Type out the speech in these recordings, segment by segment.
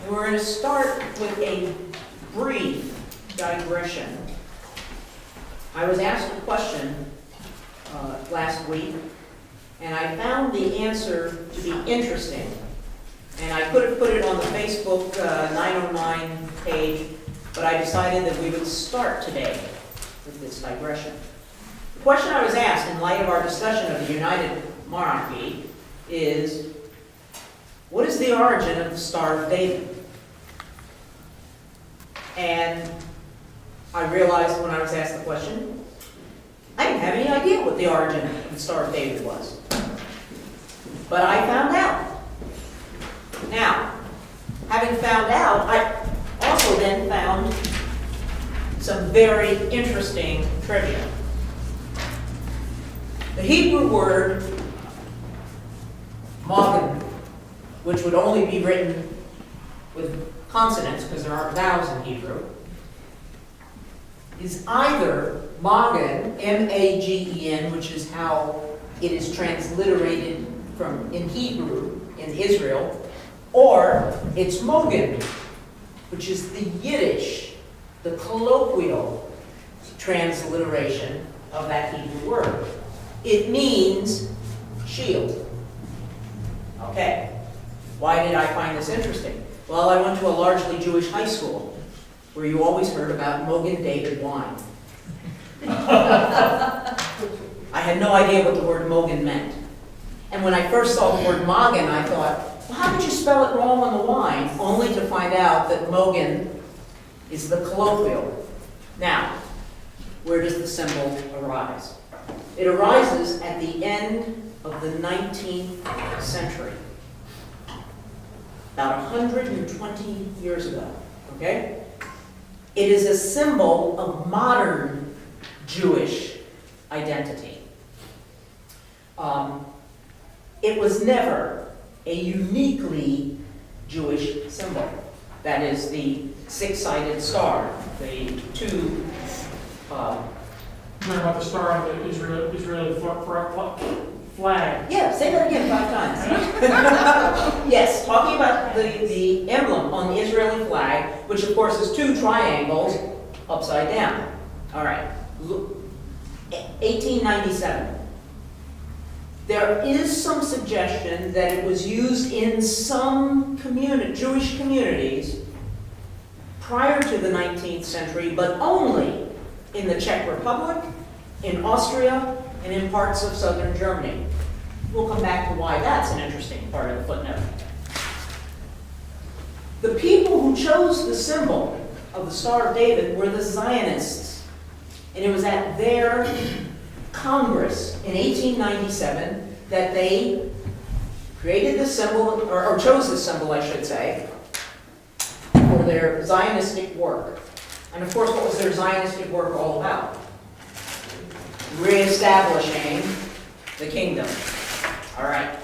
We're going to start with a brief digression. I was asked a question last week, and I found the answer to be interesting. And I could have put it on the Facebook 909 page, but I decided that we would start today with this digression. The question I was asked in light of our discussion of the United Monarchy is, what is the origin of the Star of David? And I realized when I was asked the question, I didn't have any idea what the origin of the Star of David was. But I found out. Now, having found out, I also then found some very interesting trivia. The Hebrew word Magen, which would only be written with consonants because there aren't vowels in Hebrew, is either Magen, M-A-G-E-N, which is how it is transliterated from in Hebrew in Israel, or it's Mogen, which is the Yiddish, the colloquial transliteration of that Hebrew word. It means shield. Okay, why did I find this interesting? Well, I went to a largely Jewish high school where you always heard about Mogen David wine. I had no idea what the word Mogen meant. And when I first saw the word Magen, I thought, well, how did you spell it wrong on the wine? Only to find out that Mogen is the colloquial. Now, where does the symbol arise? It arises at the end of the 19th century, about 120 years ago, okay? It is a symbol of modern Jewish identity. It was never a uniquely Jewish symbol. That is the six-sided star, the two. Talking about the star on the Israeli flag. Yeah, say that again 5 times. Yes, talking about the emblem on the Israeli flag, which of course is 2 triangles upside down. All right, 1897. There is some suggestion that it was used in some Jewish communities prior to the 19th century, but only in the Czech Republic, in Austria, and in parts of southern Germany. We'll come back to why that's an interesting part of the footnote. The people who chose the symbol of the Star of David were the Zionists. And it was at their Congress in 1897 that they created the symbol, or chose the symbol, I should say, for their Zionistic work. And of course, what was their Zionistic work all about? Reestablishing the kingdom. All right.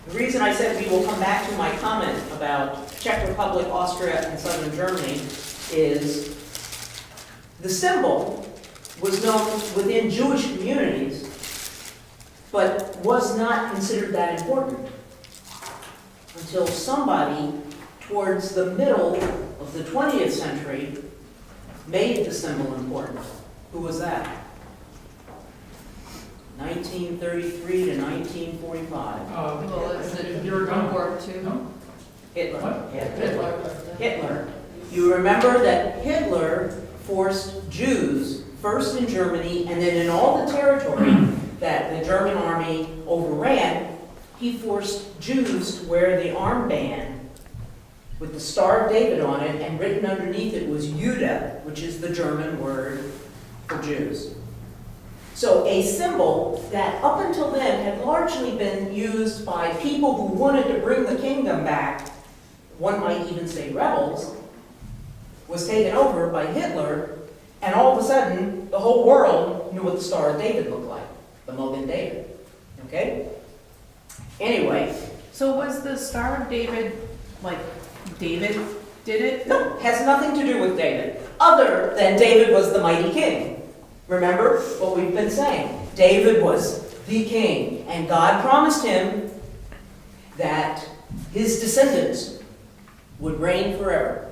The reason I said we will come back to my comment about Czech Republic, Austria, and southern Germany is the symbol was known within Jewish communities, but was not considered that important until somebody towards the middle of the 20th century made the symbol important. Who was that? 1933 to 1945. Well, is it You're World War II? No? Hitler. What? Yeah, Hitler. Hitler. You remember that Hitler forced Jews, first in Germany, and then in all the territory that the German army overran, he forced Jews to wear the armband with the Star of David on it, and written underneath it was Judah, which is the German word for Jews. So a symbol that up until then had largely been used by people who wanted to bring the kingdom back, one might even say rebels, was taken over by Hitler, and all of a sudden the whole world knew what the Star of David looked like, the Mogen David. Okay? Anyway. So was the Star of David, like, David did it? No, has nothing to do with David, other than David was the mighty king. Remember what we've been saying. David was the king, and God promised him that his descendants would reign forever.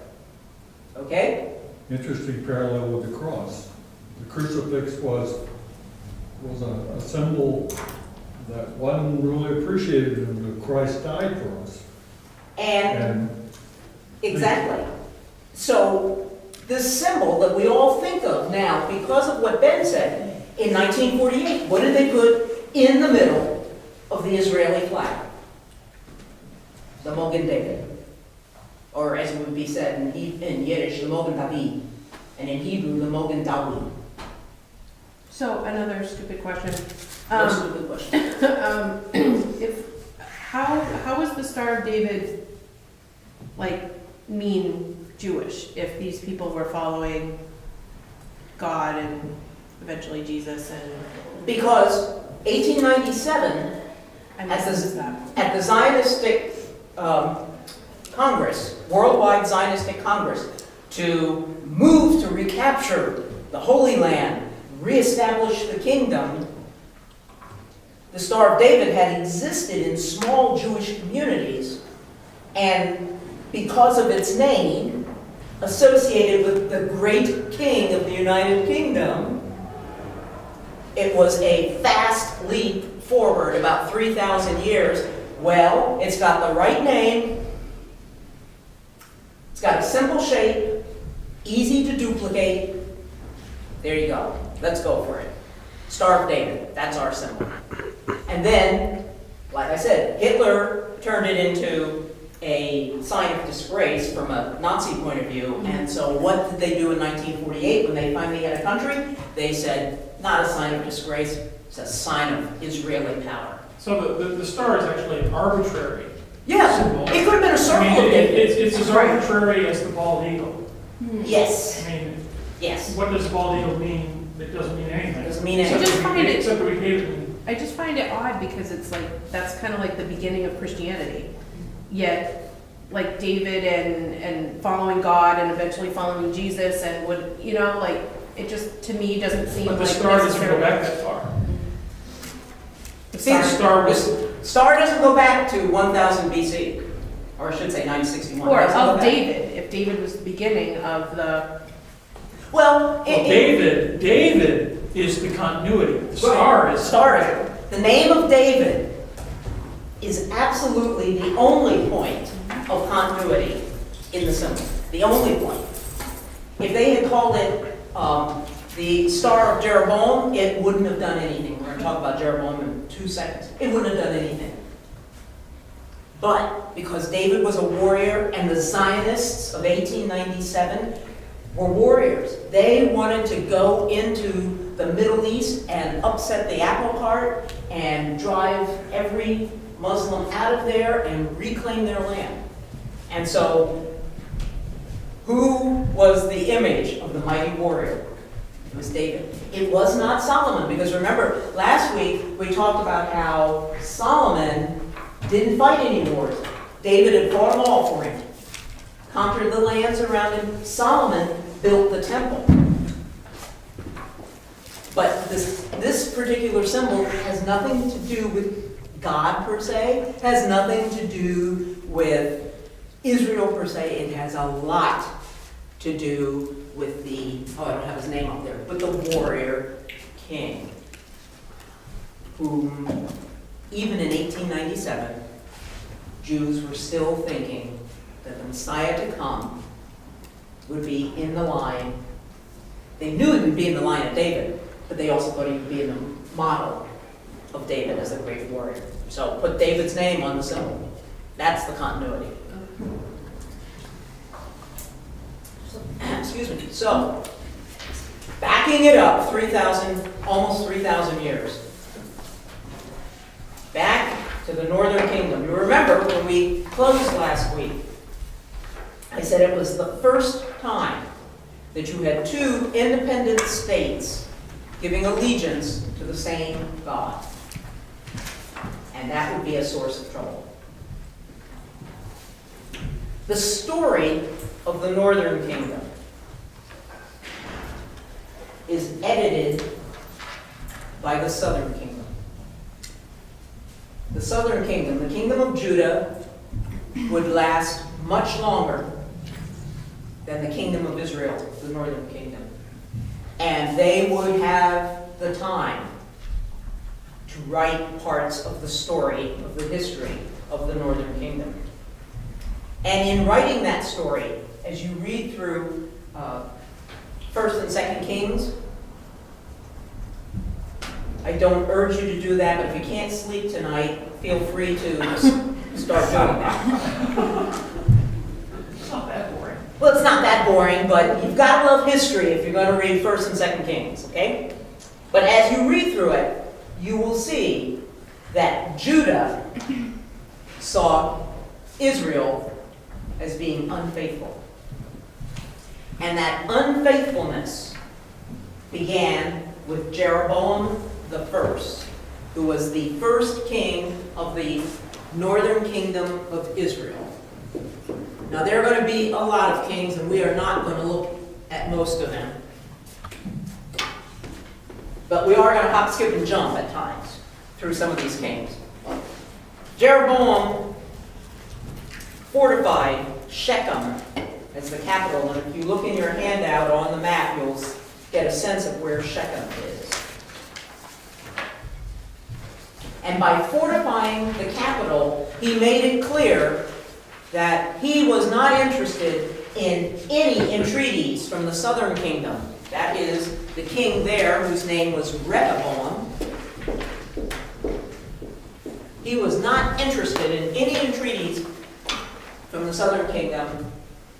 Okay? Interesting parallel with the cross. The crucifix was a symbol that wasn't really appreciated until Christ died for us. And And exactly. So this symbol that we all think of now, because of what Ben said, in 1948, what did they put in the middle of the Israeli flag? The Mogen David. Or as it would be said in Yiddish, the Mogen David. And in Hebrew, the Mogen David. So another stupid question. That's a good question. How is the Star of David, like, mean Jewish if these people were following God and eventually Jesus and Because 1897, I At the- missed that. at the Zionistic Congress, Worldwide Zionistic Congress, to move to recapture the Holy Land, reestablish the kingdom, the Star of David had existed in small Jewish communities, and because of its name, associated with the great king of the United Kingdom, it was a fast leap forward, about 3,000 years. Well, it's got the right name, it's got a simple shape, easy to duplicate. There you go. Let's go for it. Star of David, that's our symbol. And then, like I said, Hitler turned it into a sign of disgrace from a Nazi point of view. And so what did they do in 1948 when they finally had a country? They said, not a sign of disgrace, it's a sign of Israeli power. So the star is actually an arbitrary Yeah, symbol. it could have been a I circle mean, of David. it's as arbitrary as the bald eagle. Yes, I mean, yes. what does bald eagle mean? It doesn't mean anything. Doesn't mean I anything. just find it- Except that we gave it. I just find it odd because it's like, that's kind of like the beginning of Christianity. Yet, like David and following God and eventually following Jesus and would, you know, like, it just, to me, doesn't seem But like the star doesn't go necessarily. back that far. See, The star was, Star doesn't go back to 1000 BC, or I should say 961. Or Doesn't go of back. David, if David was the beginning of the, Well, David is the continuity. The star is. Star. The name of David is absolutely the only point of continuity in the symbol. The only point. If they had called it the Star of Jeroboam, it wouldn't have done anything. We're going to talk about Jeroboam in 2 seconds. It wouldn't have done anything. But because David was a warrior and the Zionists of 1897 were warriors, they wanted to go into the Middle East and upset the apple cart and drive every Muslim out of there and reclaim their land. And so, who was the image of the mighty warrior? It was David. It was not Solomon, because remember, last week we talked about how Solomon didn't fight any wars. David had fought them all for him, conquered the lands around him. Solomon built the temple. But this particular symbol has nothing to do with God per se, has nothing to do with Israel per se. It has a lot to do with the, I don't have his name up there, but the warrior king, whom even in 1897, Jews were still thinking that the Messiah to come would be in the line. They knew he would be in the line of David, but they also thought he would be in the model of David as a great warrior. So put David's name on the symbol. That's the continuity. Excuse me. So, backing it up almost 3,000 years. Back to the Northern Kingdom. You remember when we closed last week, I said it was the first time that you had two independent states giving allegiance to the same God. And that would be a source of trouble. The story of the Northern Kingdom is edited by the Southern Kingdom. The Southern Kingdom, the Kingdom of Judah, would last much longer than the kingdom of Israel, the northern kingdom. And they would have the time to write parts of the story, of the history of the northern kingdom. And in writing that story, as you read through 1st and 2nd Kings, I don't urge you to do that, but if you can't sleep tonight, feel free to start doing that. It's not that boring. Well, it's not that boring, but you've got to love history if you're going to read 1st and 2nd Kings, okay? But as you read through it, you will see that Judah saw Israel as being unfaithful. And that unfaithfulness began with Jeroboam the first, who was the first king of the northern kingdom of Israel. Now, there are going to be a lot of kings, and we are not going to look at most of them. But we are going to hop, skip, and jump at times through some of these kings. Jeroboam fortified Shechem as the capital, and if you look in your handout on the map, you'll get a sense of where Shechem is. And by fortifying the capital, he made it clear that he was not interested in any entreaties from the southern kingdom. That is, the king there, whose name was Rehoboam. He was not interested in any entreaties from the southern kingdom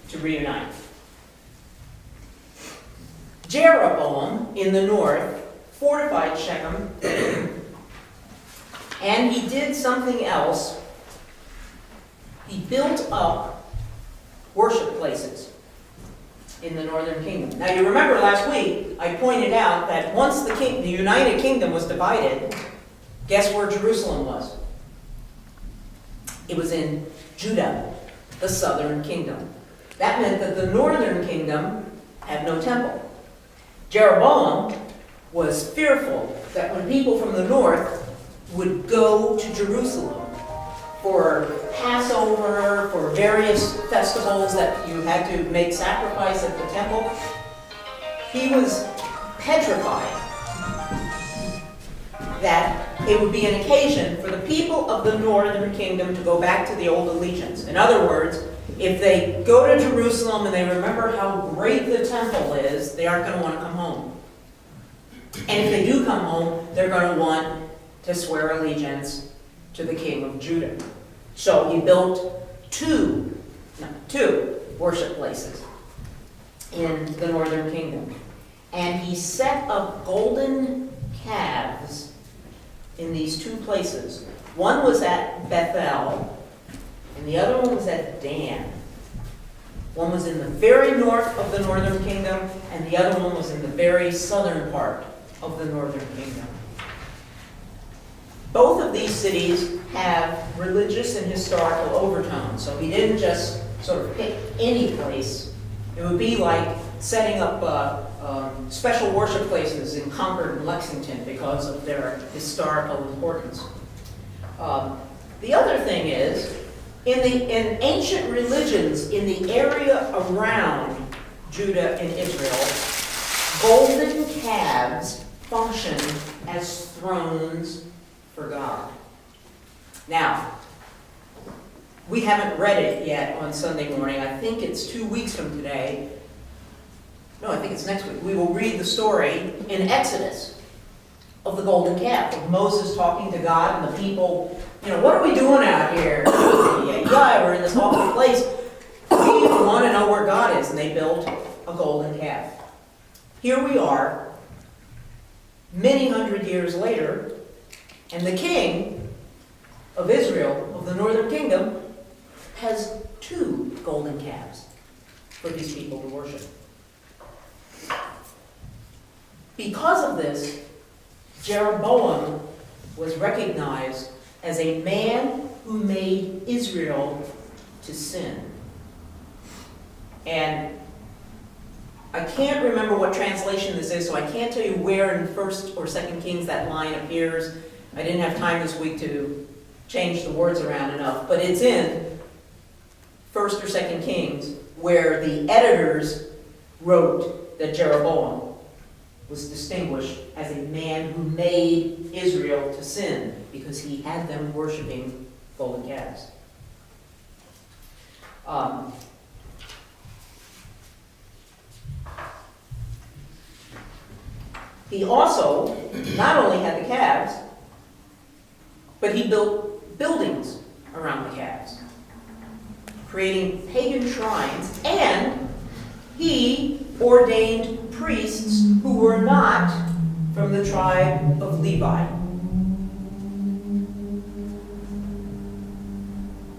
to reunite. Jeroboam, in the north, fortified Shechem, and he did something else. He built up worship places in the northern kingdom. Now, you remember last week, I pointed out that once the United Kingdom was divided, guess where Jerusalem was? It was in Judah, the southern kingdom. That meant that the northern kingdom had no temple. Jeroboam was fearful that when people from the north would go to Jerusalem for Passover, for various festivals that you had to make sacrifice at the temple, he was petrified that it would be an occasion for the people of the northern kingdom to go back to the old allegiance. In other words, if they go to Jerusalem and they remember how great the temple is, they aren't going to want to come home. And if they do come home, they're going to want to swear allegiance to the king of Judah. So he built two worship places in the northern kingdom. And he set up golden calves in these two places. One was at Bethel, and the other one was at Dan. One was in the very north of the northern kingdom, and the other one was in the very southern part of the northern kingdom. Both of these cities have religious and historical overtones, so he didn't just sort of pick any place. It would be like setting up special worship places in Concord and Lexington because of their historical importance. The other thing is, in ancient religions in the area around Judah and Israel, golden calves functioned as thrones for God. Now, we haven't read it yet on Sunday morning. I think it's 2 weeks from today. No, I think it's next week. We will read the story in Exodus of the golden calf, of Moses talking to God and the people. What are we doing out here? Yeah, we're in this awful place. We want to know where God is, and they built a golden calf. Here we are, many hundred years later, and the king of Israel, of the northern kingdom, has two golden calves for these people to worship. Because of this, Jeroboam was recognized as a man who made Israel to sin. And I can't remember what translation this is, so I can't tell you where in 1st or 2nd Kings that line appears. I didn't have time this week to change the words around enough, but it's in First or Second Kings, where the editors wrote that Jeroboam was distinguished as a man who made Israel to sin because he had them worshiping golden calves. He also not only had the calves, but he built buildings around the calves, creating pagan shrines, and he ordained priests who were not from the tribe of Levi.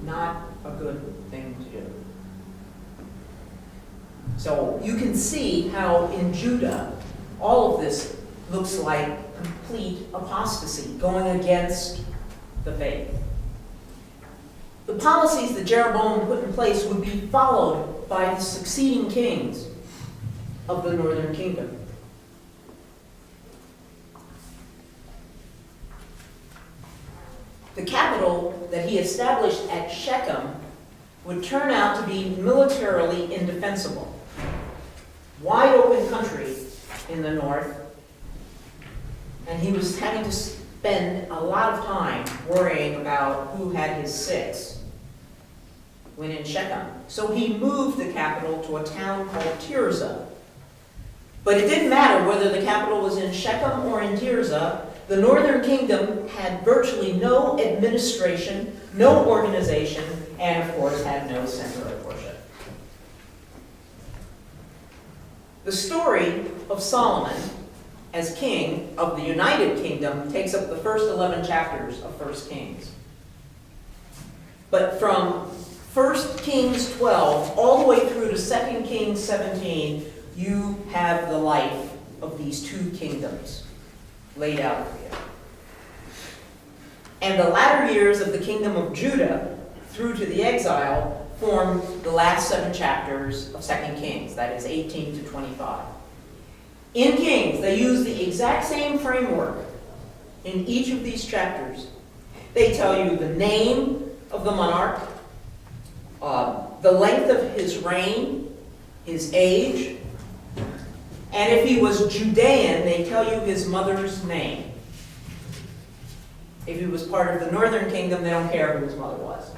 Not a good thing to do. So you can see how in Judah all of this looks like complete apostasy, going against the faith. The policies that Jeroboam put in place would be followed by the succeeding kings of the northern kingdom. The capital that he established at Shechem would turn out to be militarily indefensible. Wide open country in the north, and he was having to spend a lot of time worrying about who had his six when in Shechem. So he moved the capital to a town called Tirzah. But it didn't matter whether the capital was in Shechem or in Tirzah. The northern kingdom had virtually no administration, no organization, and of course had no center of worship. The story of Solomon as king of the United Kingdom takes up the first 11 chapters of 1 Kings. But from 1 Kings 12 all the way through to 2 Kings 17, you have the life of these two kingdoms laid out for you. And the latter years of the kingdom of Judah through to the exile form the last 7 chapters of 2 Kings, that is 18 to 25. In Kings, they use the exact same framework in each of these chapters. They tell you the name of the monarch, the length of his reign, his age, and if he was Judean, they tell you his mother's name. If he was part of the northern kingdom, they don't care who his mother was.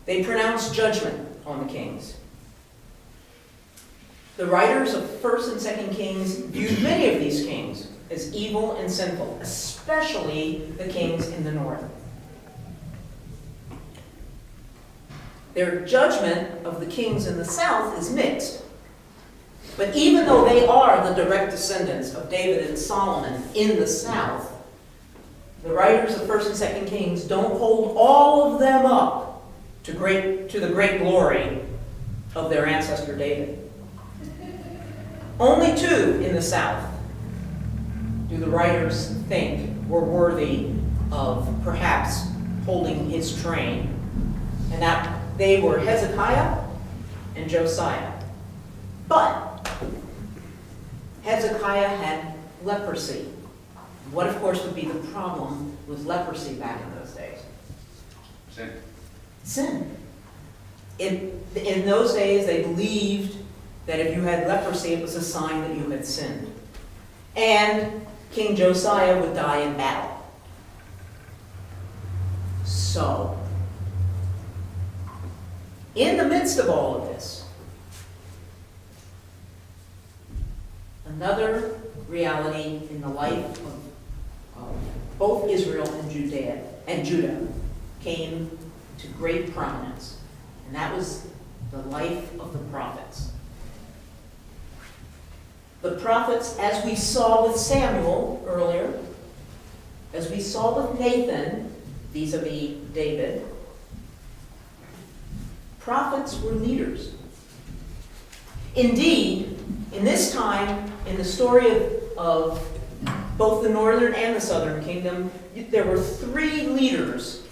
They pronounce judgment on the kings. The writers of 1 and 2 Kings viewed many of these kings as evil and sinful, especially the kings in the north. Their judgment of the kings in the south is mixed. But even though they are the direct descendants of David and Solomon in the south, the writers of 1 and 2 Kings don't hold all of them up to the great glory of their ancestor David. Only 2 in the south do the writers think were worthy of perhaps holding his train, and that they were Hezekiah and Josiah. But Hezekiah had leprosy. What, of course, would be the problem with leprosy back in those days? Sin. In those days, they believed that if you had leprosy, it was a sign that you had sinned. And King Josiah would die in battle. So, in the midst of all of this, another reality in the life of both Israel and Judah came to great prominence, and that was the life of the prophets. The prophets, as we saw with Samuel earlier, as we saw with Nathan, vis-a-vis David, prophets were leaders. Indeed, in this time, in the story of both the northern and the southern kingdom, there were 3 leaders,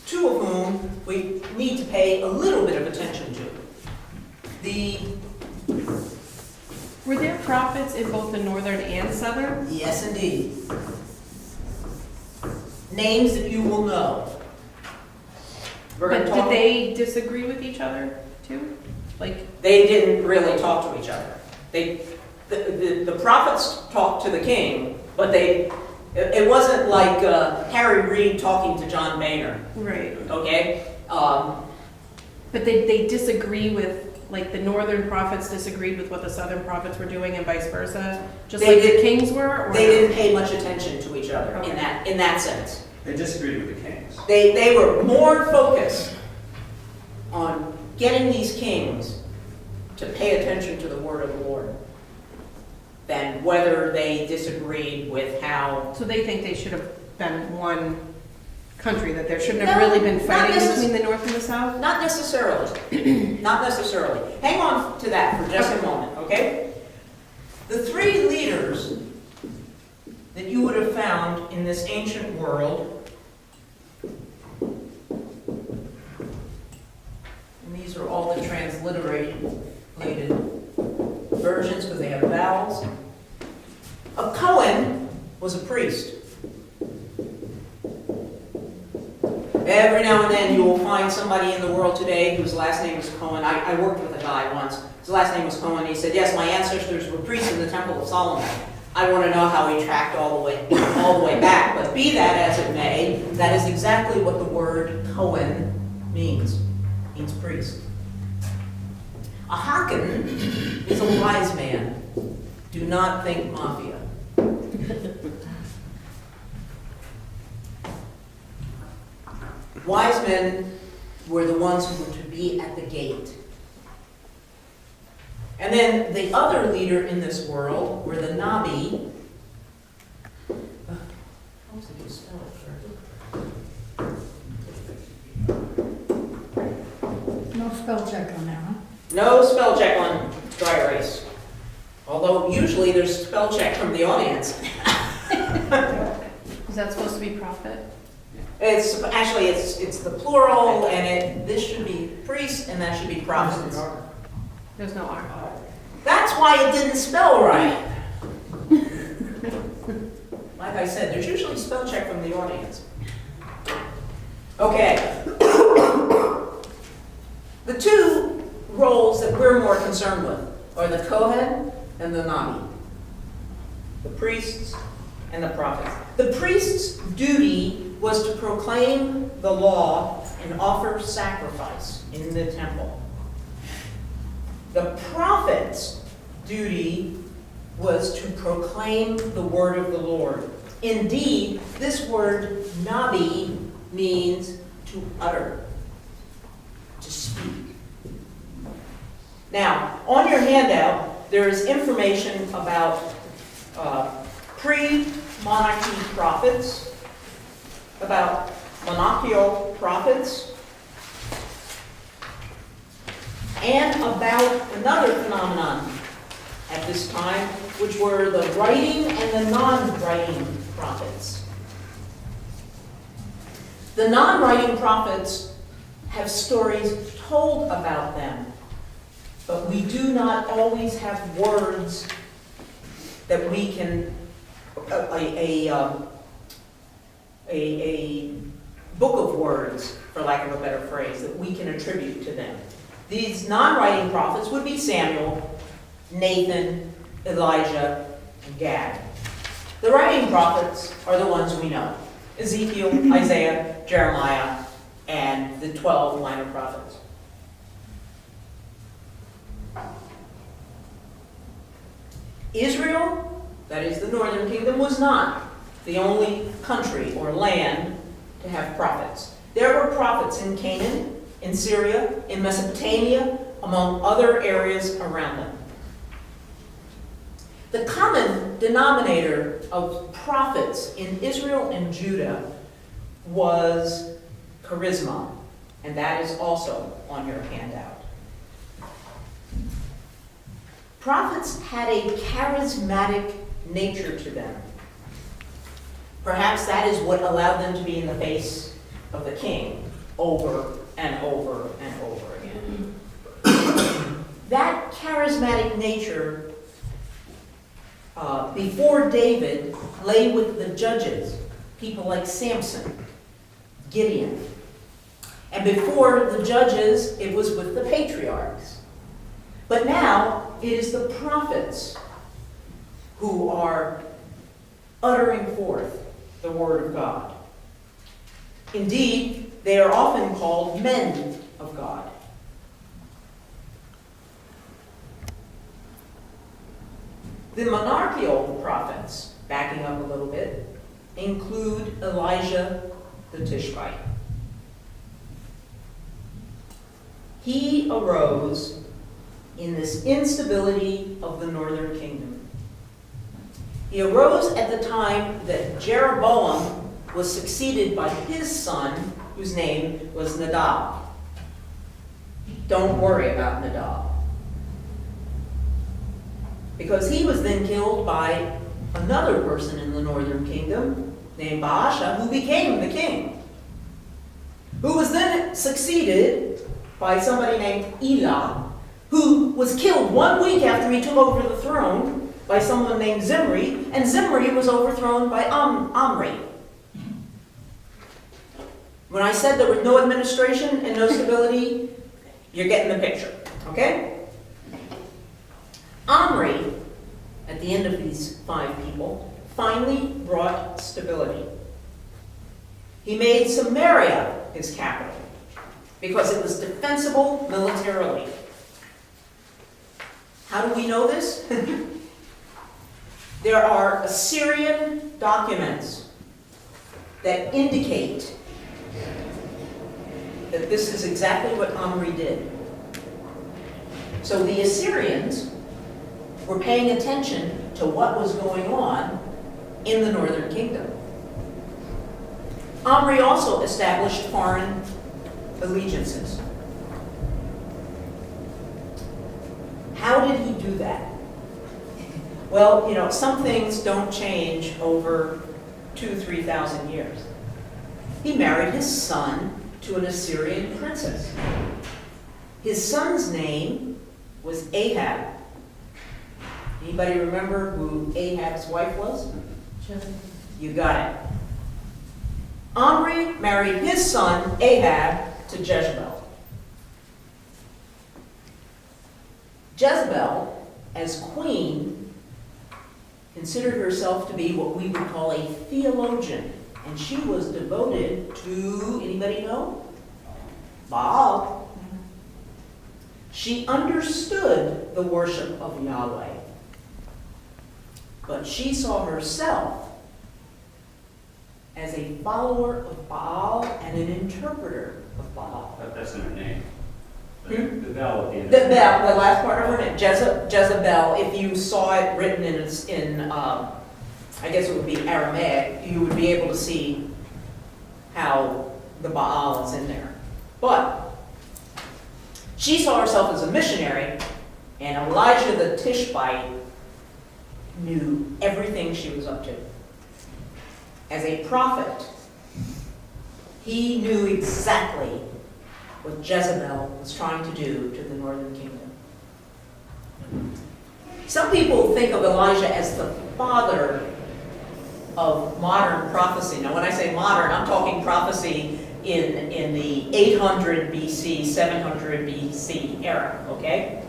2 of whom we need to pay a little bit of attention to. Were there prophets in both the northern and southern? Yes, indeed. names that you will know. We're But gonna did talk. they disagree with each other too? Like, They didn't really talk to each other. The prophets talked to the king, but it wasn't like Harry Reid talking to John Boehner, right. okay? But they disagree with, like, the northern prophets disagreed with what the southern prophets were doing and vice versa? Just They like the did- kings were? Or They no? didn't pay much attention to each other Okay. in that sense. They disagreed with the kings. They were more focused on getting these kings to pay attention to the word of the Lord than whether they disagreed with how. So they think they should have been one country, that there shouldn't have No, really been not fighting necess- between the north and the south? Not necessarily. Not necessarily. Hang on to that for just a moment, okay? The three leaders that you would have found in this ancient world, and these are all the transliterated versions because they have vowels. A Cohen was a priest. Every now and then you will find somebody in the world today whose last name is Cohen. I worked with a guy once. His last name was Cohen. He said, yes, my ancestors were priests in the Temple of Solomon. I want to know how he tracked all the way back. But be that as it may, that is exactly what the word Cohen means. It means priest. A Haken is a wise man. Do not think mafia. Wise men were the ones who were to be at the gate. And then the other leader in this world were the Nabi. How did you spell it, No spell check on that, huh? No spell check on dry erase. Although usually there's spell check from the audience. Is that supposed to be prophet? It's actually it's the plural, and this should be priest and that should be prophets. There's no R. That's why it didn't spell right. Like I said, there's usually spell check from the audience. Okay. The two roles that we're more concerned with are the Kohen and the Nabi. The priests and the prophets. The priest's duty was to proclaim the law and offer sacrifice in the temple. The prophet's duty was to proclaim the word of the Lord. Indeed, this word nabi means to utter, to speak. Now, on your handout, there is information about pre-monarchy prophets, about monarchical prophets, and about another phenomenon at this time, which were the writing and the non-writing prophets. The non-writing prophets have stories told about them, but we do not always have words that we can, a book of words, for lack of a better phrase, that we can attribute to them. These non-writing prophets would be Samuel, Nathan, Elijah, and Gad. The writing prophets are the ones we know: Ezekiel, Isaiah, Jeremiah, and the 12 minor prophets. Israel, that is the northern kingdom, was not the only country or land to have prophets. There were prophets in Canaan, in Syria, in Mesopotamia, among other areas around them. The common denominator of prophets in Israel and Judah was charisma, and that is also on your handout. Prophets had a charismatic nature to them. Perhaps that is what allowed them to be in the face of the king over and over and over again. That charismatic nature before David lay with the judges. people like Samson, Gideon. And before the judges, it was with the patriarchs. But now it is the prophets who are uttering forth the word of God. Indeed, they are often called men of God. The monarchical prophets, backing up a little bit, include Elijah the Tishbite. He arose in this instability of the northern kingdom. He arose at the time that Jeroboam was succeeded by his son, whose name was Nadab. Don't worry about Nadab, because he was then killed by another person in the northern kingdom named Baasha, who became the king, who was then succeeded by somebody named Elah, who was killed 1 week after he took over the throne by someone named Zimri, and Zimri was overthrown by Omri. When I said there was no administration and no stability, you're getting the picture, okay? Omri, at the end of these 5 people, finally brought stability. He made Samaria his capital because it was defensible militarily. How do we know this? There are Assyrian documents that indicate that this is exactly what Omri did. So the Assyrians were paying attention to what was going on in the northern kingdom. Omri also established foreign allegiances. How did he do that? Well, some things don't change over 2,000-3,000 years. He married his son to an Assyrian princess. His son's name was Ahab. Anybody remember who Ahab's wife was? You got it. Omri married his son Ahab to Jezebel. Jezebel, as queen, considered herself to be what we would call a theologian, and she was devoted to, anybody know? Baal. She understood the worship of Yahweh, but she saw herself as a follower of Baal and an interpreter of Baal. That's in her name. The Hmm? bell at the end. The last part of her name, Jezebel, if you saw it written in I guess it would be Aramaic, you would be able to see how the Baal is in there. But she saw herself as a missionary, and Elijah the Tishbite knew everything she was up to. As a prophet, he knew exactly what Jezebel was trying to do to the northern kingdom. Some people think of Elijah as the father of modern prophecy. Now, when I say modern, I'm talking prophecy in the 800 BC, 700 BC era, okay?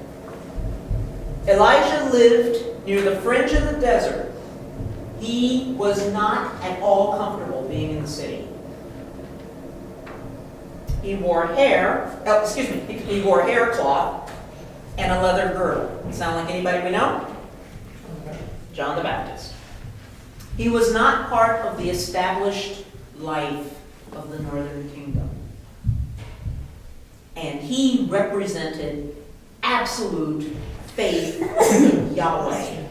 Elijah lived near the fringe of the desert. He was not at all comfortable being in the city. He wore he wore hair cloth and a leather girdle. Sound like anybody we know? John the Baptist. He was not part of the established life of the northern kingdom. And he represented absolute faith in Yahweh.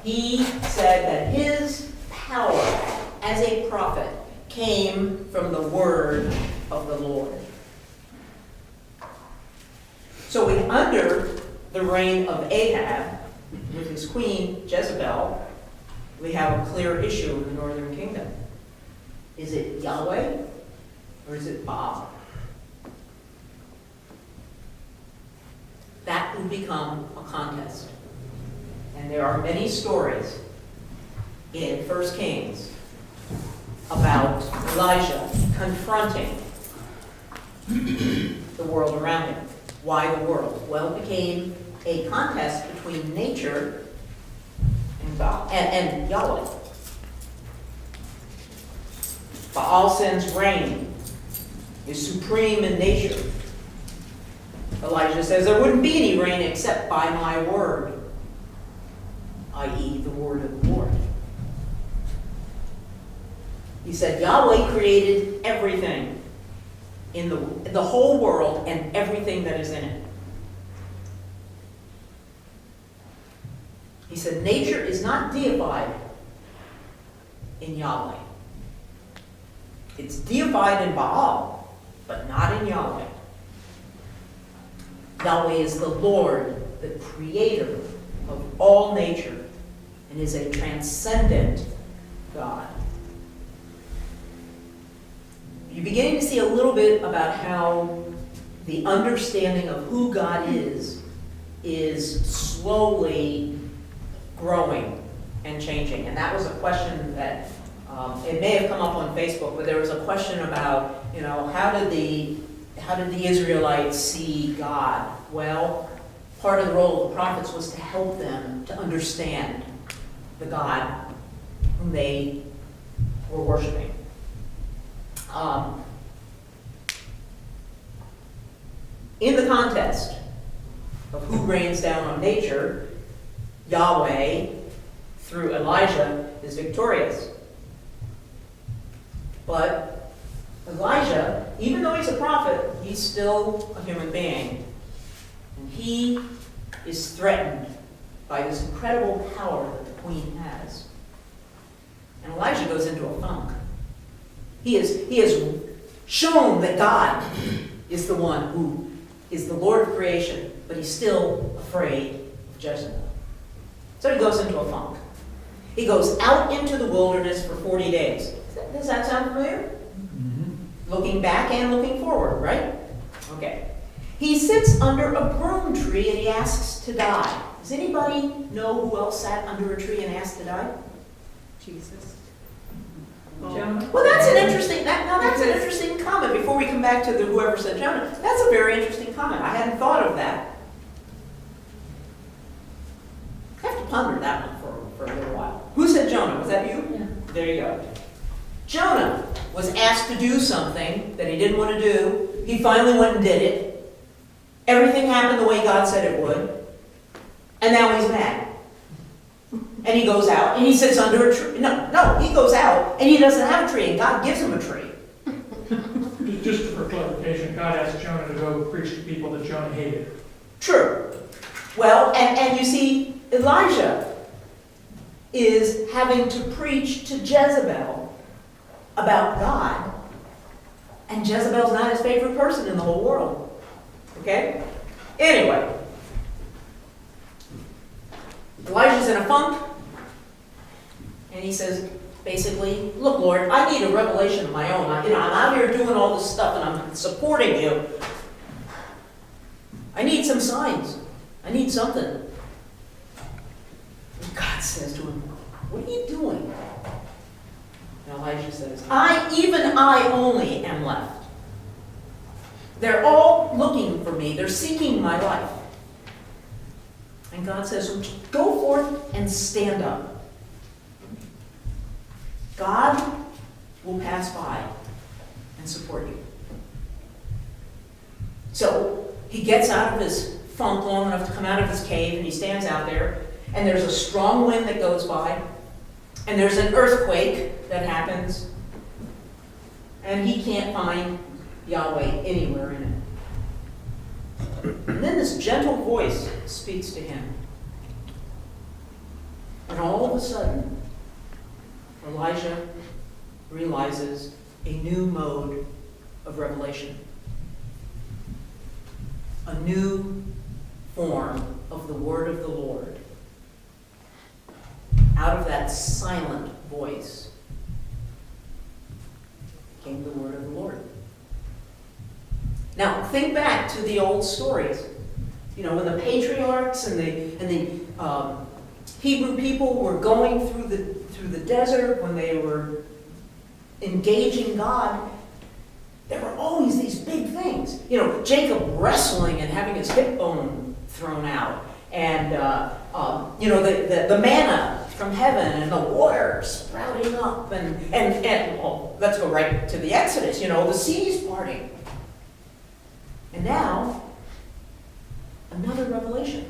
He said that his power as a prophet came from the word of the Lord. So under the reign of Ahab, with his queen Jezebel, we have a clear issue in the northern kingdom. Is it Yahweh or is it Baal? That would become a contest. And there are many stories in 1 Kings about Elijah confronting the world around him. Why the world? Well, it became a contest between nature and God and Yahweh. Baal sends rain, is supreme in nature. Elijah says there wouldn't be any rain except by my word, i.e. the word of the Lord. He said Yahweh created everything in the whole world and everything that is in it. He said nature is not deified in Yahweh. It's deified in Baal, but not in Yahweh. Yahweh is the Lord, the creator of all nature, and is a transcendent God. You're beginning to see a little bit about how the understanding of who God is slowly growing and changing. And that was a question that, it may have come up on Facebook, but there was a question about, how did the Israelites see God? Well, part of the role of the prophets was to help them to understand the God whom they were worshiping. In the contest of who rains down on nature, Yahweh, through Elijah, is victorious. But Elijah, even though he's a prophet, he's still a human being. And he is threatened by this incredible power that the queen has. And Elijah goes into a funk. He has shown that God is the one who is the Lord of creation, but he's still afraid of Jezebel. So he goes into a funk. He goes out into the wilderness for 40 days. Does that sound familiar? Mm-hmm. Looking back and looking forward, right? Okay. He sits under a broom tree and he asks to die. Does anybody know who else sat under a tree and asked to die? Jesus. Jonah. Well, that's an interesting. That's an interesting comment. Before we come back to whoever said Jonah, that's a very interesting comment. I hadn't thought of that. I have to ponder that one for a little while. Who said Jonah? Was that you? Yeah. There you go. Jonah was asked to do something that he didn't want to do. He finally went and did it. Everything happened the way God said it would. And now he's mad. And he goes out and he sits under a tree. No, he goes out and he doesn't have a tree, and God gives him a tree. Just for clarification, God asked Jonah to go preach to people that Jonah hated. True. Well, and you see, Elijah is having to preach to Jezebel about God, and Jezebel's not his favorite person in the whole world. Okay? Anyway, Elijah's in a funk, and he says, basically, look, Lord, I need a revelation of my own. I'm out here doing all this stuff, and I'm supporting you. I need some signs. I need something. And God says to him, what are you doing? And Elijah says, I only am left. They're all looking for me. They're seeking my life. And God says, go forth and stand up. God will pass by and support you. So he gets out of his funk long enough to come out of his cave, and he stands out there, and there's a strong wind that goes by, and there's an earthquake that happens, and he can't find Yahweh anywhere in it. And then this gentle voice speaks to him. And all of a sudden, Elijah realizes a new mode of revelation. A new form of the word of the Lord. Out of that silent voice came the word of the Lord. Now, think back to the old stories. When the patriarchs and the Hebrew people were going through through the desert, when they were engaging God, there were always these big things. You know, Jacob wrestling and having his hip bone thrown out. And, you know, the manna from heaven and the water sprouting up. And well, let's go right to the Exodus, you know, the seas parting. And now, another revelation.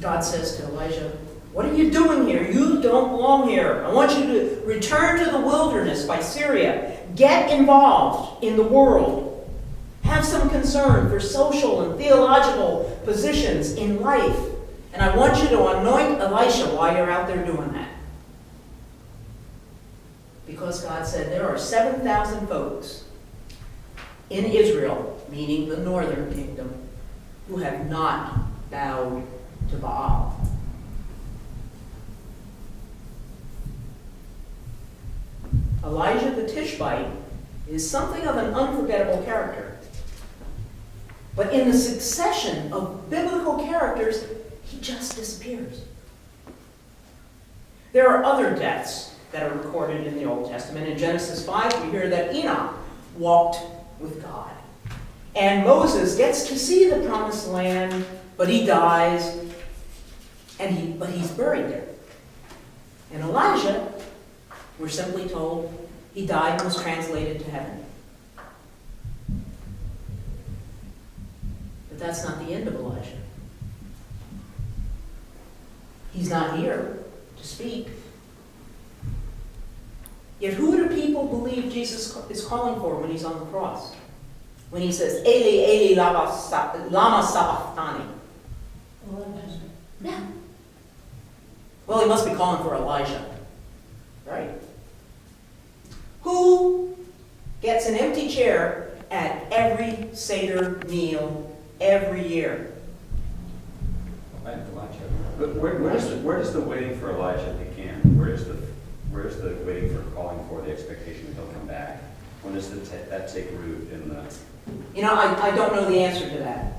God says to Elijah, what are you doing here? You don't belong here. I want you to return to the wilderness by Syria. Get involved in the world. Have some concern for social and theological positions in life. And I want you to anoint Elisha while you're out there doing that. Because God said there are 7,000 folks in Israel, meaning the northern kingdom, who have not bowed to Baal. Elijah the Tishbite is something of an unforgettable character. But in the succession of biblical characters, he just disappears. There are other deaths that are recorded in the Old Testament. In Genesis 5, we hear that Enoch walked with God. And Moses gets to see the promised land, but he dies, but he's buried there. And Elijah, we're simply told, he died and was translated to heaven. But that's not the end of Elijah. He's not here to speak. Yet who do people believe Jesus is calling for when he's on the cross? When he says, Eli, Eli, lama sabachthani. Yeah. Well, he must be calling for Elijah. Right? Who gets an empty chair at every Seder meal every year? Elijah. But where does the waiting for Elijah begin? Where's the waiting for calling for the expectation that he'll come back? When does that take root in the... You know, I don't know the answer to that.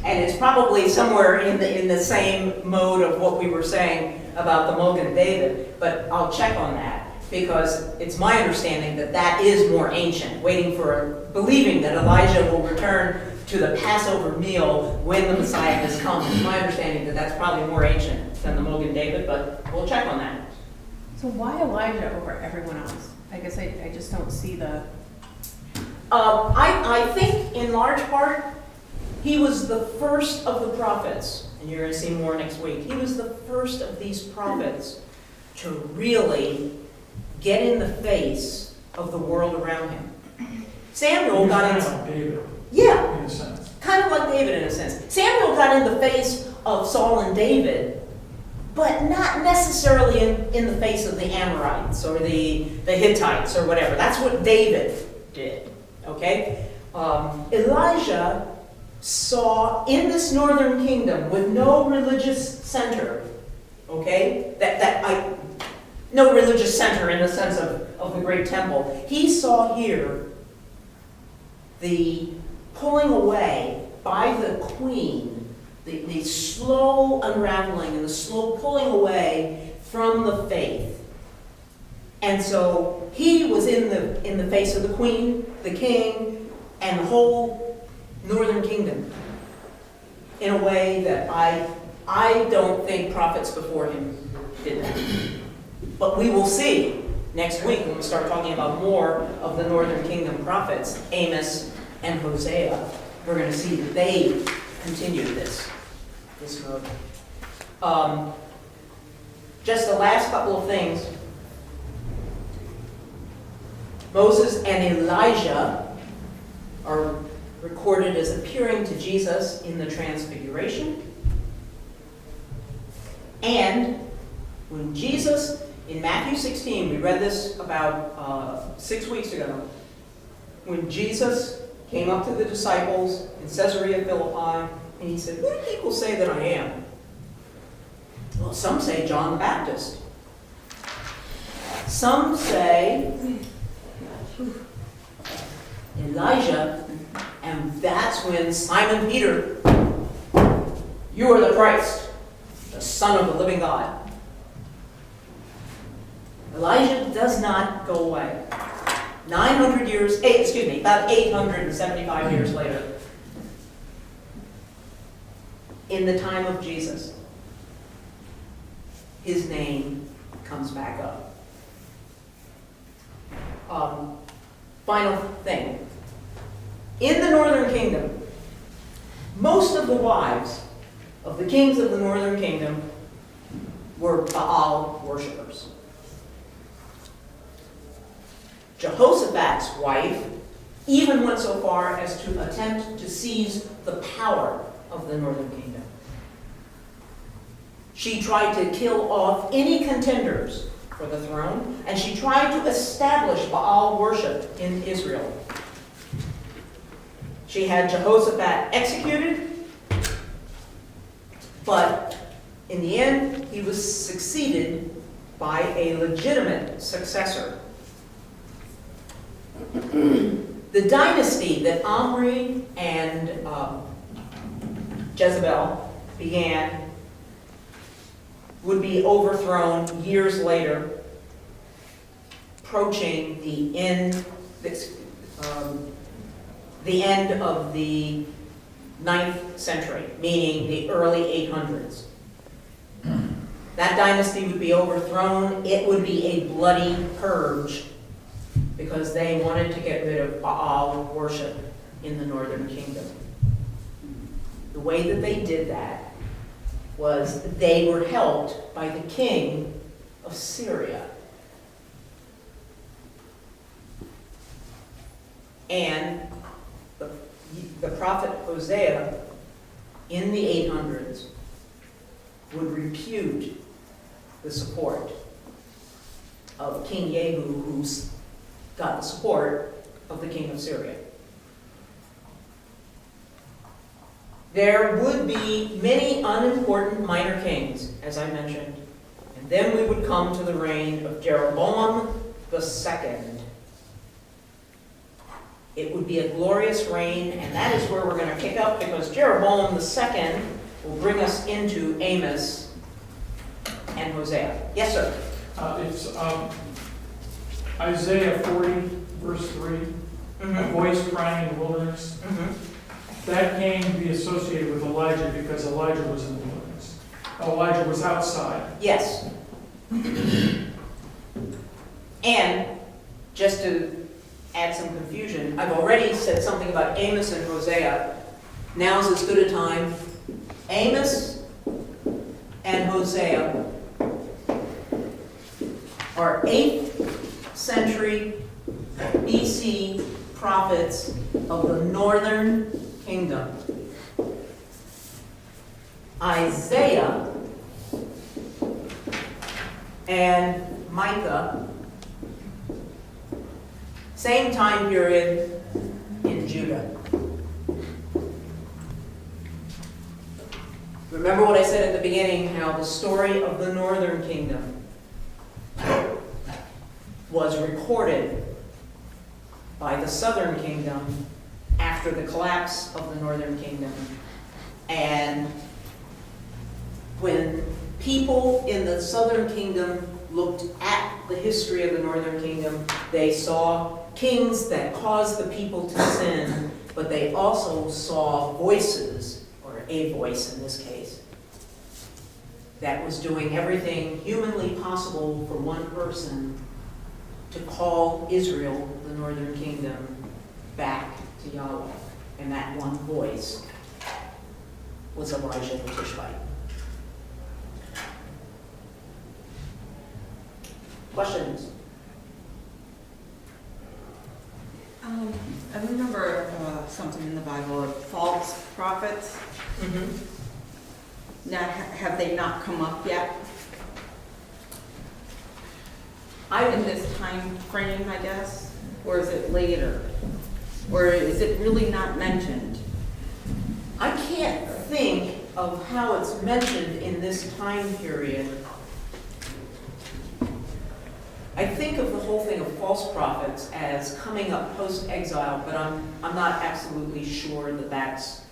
And it's probably somewhere in the same mode of what we were saying about the Mogen David, but I'll check on that, because it's my understanding that that is more ancient, believing that Elijah will return to the Passover meal when the Messiah has come. It's my understanding that that's probably more ancient than the Mogen David, but we'll check on that. So why Elijah over everyone else? I guess I just don't see the... I think in large part, he was the first of the prophets, and you're going to see more next week. He was the first of these prophets to really get in the face of the world around him. Samuel got in... like David, Yeah, in a sense. kind of like David in a sense. Samuel got in the face of Saul and David, but not necessarily in the face of the Amorites or the Hittites or whatever. That's what David did, okay? Elijah saw in this northern kingdom with no religious center, okay? No religious center in the sense of the great temple. He saw here the pulling away by the queen, the slow unraveling and the slow pulling away from the faith. And so he was in the face of the queen, the king, and the whole northern kingdom in a way that I don't think prophets before him did that. But we will see next week when we start talking about more of the northern kingdom prophets, Amos and Hosea. We're going to see that they continued this mode. Just the last couple of things. Moses and Elijah are recorded as appearing to Jesus in the Transfiguration. And when Jesus, in Matthew 16, we read this about 6 weeks ago, when Jesus came up to the disciples in Caesarea Philippi, and he said, "Who do people say that I am?" Well, some say John the Baptist. Some say Elijah, and that's when Simon Peter, "You are the Christ, the Son of the living God. Elijah does not go away. 900 years, about 875 years later, in the time of Jesus, his name comes back up. Final thing. In the northern kingdom, most of the wives of the kings of the northern kingdom were Baal worshippers. Jehoshaphat's wife even went so far as to attempt to seize the power of the northern kingdom. She tried to kill off any contenders for the throne, and she tried to establish Baal worship in Israel. She had Jehoshaphat executed, but in the end, he was succeeded by a legitimate successor. The dynasty that Omri and Jezebel began would be overthrown years later, approaching the end of the 9th century, meaning the early 800s. That dynasty would be overthrown. It would be a bloody purge because they wanted to get rid of Baal worship in the northern kingdom. The way that they did that was they were helped by the king of Syria. And the prophet Hosea in the 800s would repute the support of King Jehu, who's got the support of the king of Syria. There would be many unimportant minor kings, as I mentioned, and then we would come to the reign of Jeroboam II. It would be a glorious reign, and that is where we're going to pick up, because Jeroboam II will bring us into Amos and Hosea. Yes, sir? It's Isaiah 40, verse 3, a voice crying in the wilderness. That came to be associated with Elijah because Elijah was in the wilderness. Elijah was outside. Yes. And just to add some confusion, I've already said something about Amos and Hosea. Now's as good a time. Amos and Hosea are 8th century BC prophets of the northern kingdom. Isaiah and Micah, same time period in Judah. Remember what I said at the beginning, how the story of the northern kingdom was recorded by the southern kingdom after the collapse of the northern kingdom. And when people in the southern kingdom looked at the history of the northern kingdom, they saw kings that caused the people to sin, but they also saw voices, or a voice in this case, that was doing everything humanly possible for one person to call Israel, the northern kingdom, back to Yahweh. And that one voice was Elijah the Tishbite. Questions? I remember something in the Bible of false prophets. Now, have they not come up yet? In this time frame, I guess? Or is it later? Or is it really not mentioned? I can't think of how it's mentioned in this time period. I think of the whole thing of false prophets as coming up post-exile, but I'm not absolutely sure that that's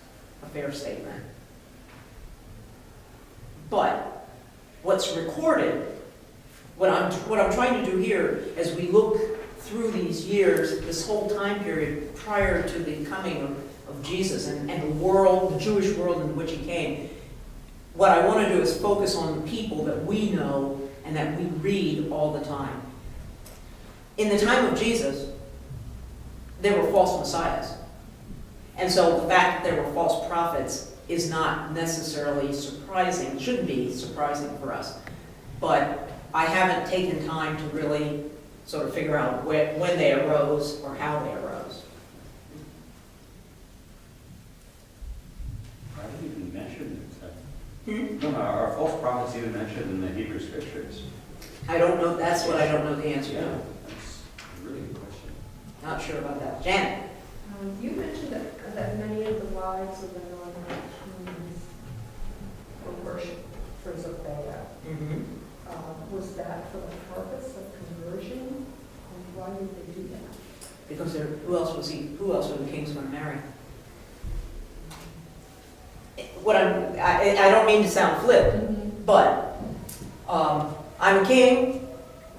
a fair statement. But what's recorded, what I'm trying to do here, as we look through these years, this whole time period prior to the coming of Jesus and the world, the Jewish world in which he came, what I want to do is focus on the people that we know and that we read all the time. In the time of Jesus, there were false messiahs. And so the fact that there were false prophets is not necessarily surprising, shouldn't be surprising for us. But I haven't taken time to really sort of figure out when they arose or how they arose. Are they even mentioned? No, are false prophets even mentioned in the Hebrew scriptures? I don't know, that's what I don't know the answer Yeah, to. that's a really good question. Not sure about that. Janet? You mentioned that many of the wives of the northern kings were worshippers of Baal. Mm-hmm. Was that for the purpose of conversion? And why did they do that? Because who else were the kings going to marry? I don't mean to sound flip, but I'm a king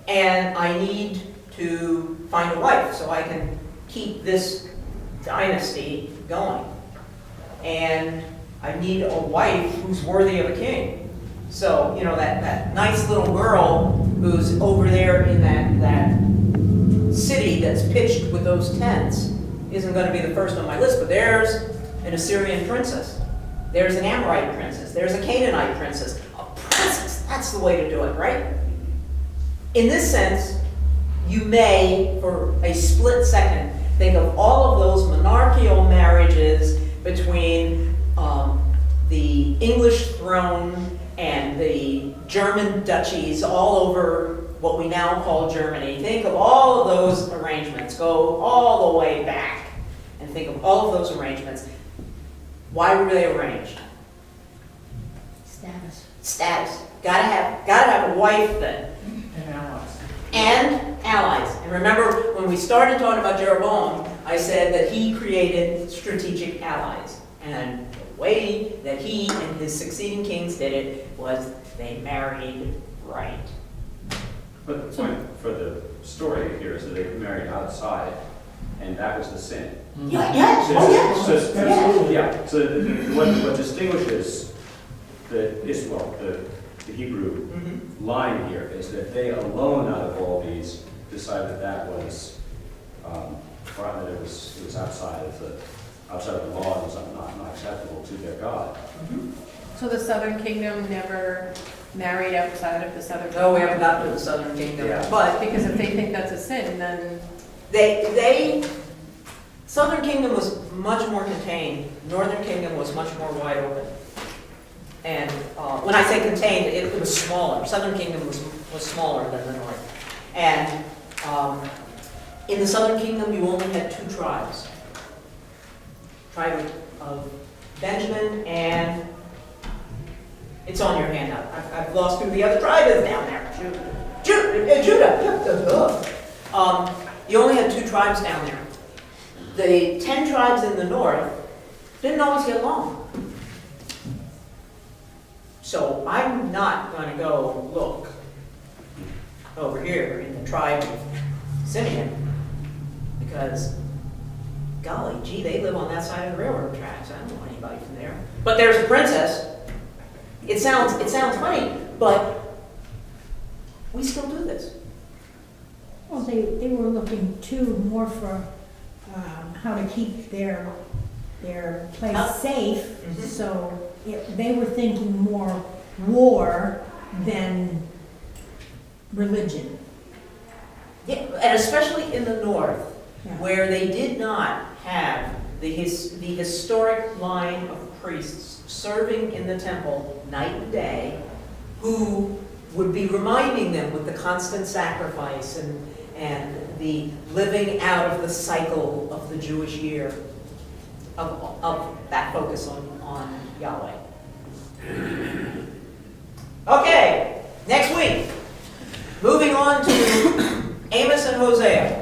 and I need to find a wife so I can keep this dynasty going. And I need a wife who's worthy of a king. So, that nice little girl who's over there in that city that's pitched with those tents isn't going to be the first on my list, but there's an Assyrian princess. There's an Amorite princess. There's a Canaanite princess. A princess, that's the way to do it, right? In this sense, you may, for a split second, think of all of those monarchical marriages between the English throne and the German duchies all over what we now call Germany. Think of all of those arrangements. Go all the way back and think of all of those arrangements. Why were they arranged? Status. Gotta have a wife then. And allies. And allies. And remember, when we started talking about Jeroboam, I said that he created strategic allies. And the way that he and his succeeding kings did it was they married right. But the point for the story here is that they married outside, and that was the sin. Yeah, yes, oh yes. Absolutely. Yeah, so what distinguishes the Hebrew line here is that they alone out of all these decided that was, that it was outside of the law and was not acceptable to their God. So the southern kingdom never married outside of the southern kingdom? No, we haven't gotten to the southern kingdom. Yeah. But Because if they think that's a sin, then, southern kingdom was much more contained. Northern kingdom was much more wide open. And when I say contained, it was smaller. Southern kingdom was smaller than the north. And in the southern kingdom, you only had two tribes. Tribe of Benjamin and, it's on your handout. I've lost who the other tribe is down there. Judah. You only had two tribes down there. The 10 tribes in the north didn't always get along. So I'm not going to go look over here in the tribe of Simeon because, golly gee, they live on that side of the railroad tracks. I don't know anybody from there. But there's a princess. It sounds funny, but we still do this. Well, they were looking too more for how to keep their place safe. Mhm. So they were thinking more war than religion. Yeah, and especially in the north, Yeah. where they did not have the historic line of priests serving in the temple night and day, who would be reminding them with the constant sacrifice and the living out of the cycle of the Jewish year, of that focus on Yahweh. Okay, next week, moving on to Amos and Hosea.